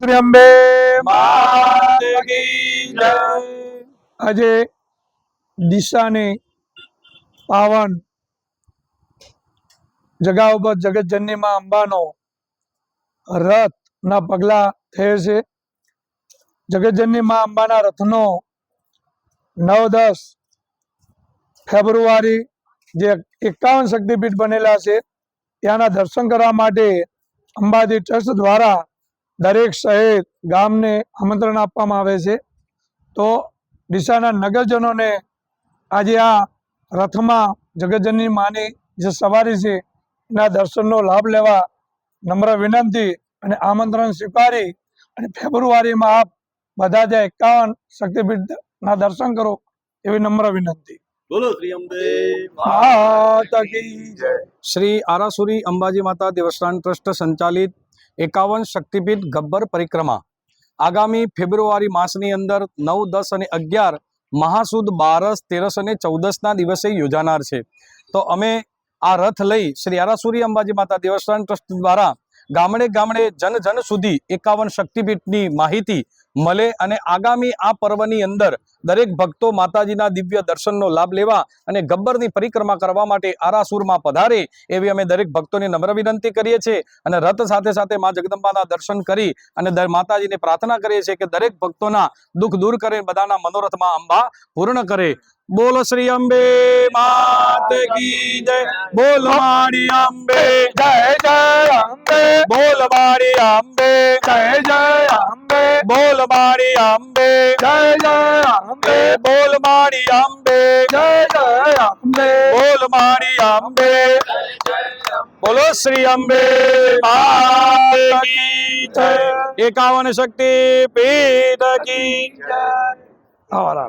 श्री अंबे मात की जय। આજે દિશાની પાવન જગા ઉપર જગતજનની માં અંબાનો રથના પગલા થયે છે। જગતજનની માં અંબાના રથનો 9-10 ફેબ્રુઆરી જે 51 શક્તિપીઠ બનેલા છે ત્યાંના દર્શન કરવા માટે અંબાજી ટ્રસ્ટ દ્વારા દરેક શહેર ગામને આમંત્રણ આપવામાં આવે છે। તો ડીસાના નગરજનોને આજે આ રથમાં જગતજનની માની જે સવારી છે એના દર્શનનો લાભ લેવા નમ્ર વિનંતી અને આમંત્રણ સ્વીકારી અને ફેબ્રુઆરીમાં આપ બધા જ 51 શક્તિપીઠના દર્શન કરો એવી નમ્ર વિનંતી। બોલો શ્રી અંબે માત કી જય। શ્રી આરાસુરી અંબાજી માતા દેવસ્થાન ટ્રસ્ટ સંચાલિત 51 શક્તિપીઠ ગબ્બર પરિક્રમા આગામી ફેબ્રુઆરી માસની અંદર 9, 10 અને 11 મહાસુદ 12, 13 અને 14ના દિવસે યોજાનાર છે। તો અમે આ રથ લઈ શ્રી આરાસુરી અંબાજી માતા દેવસ્થાન ટ્રસ્ટ દ્વારા ગામડે ગામડે જન સુધી 51 શક્તિપીઠની માહિતી મળે અને આગામી આ પર્વની અંદર દરેક ભક્તો માતાજીના દિવ્ય દર્શનનો લાભ લેવા અને ગબ્બરની પરિક્રમા કરવા માટે આરાસુરમાં પધારે એવી અમે દરેક ભક્તોને નમ્ર વિનંતી કરીએ છીએ। અને રથ સાથે સાથે મા જગદંબાના દર્શન કરી અને માતાજીને પ્રાર્થના કરીએ છીએ કે દરેક ભક્તોના દુઃખ દૂર કરે, બધાના મનોરથમાં અંબા પૂર્ણ કરે। બોલો શ્રી અંબે માત કી જય। બોલ મારી અંબે જય જય અંબે બોલ મારી અંબે જય જય અંબે બોલ મારી અંબે જય જય અંબે બોલ મારી અંબે જય જય અંબે બોલ મારી અંબે બોલો શ્રી અંબે માત કી જય। 51 શક્તિ પીઠ કી જય। આભાર।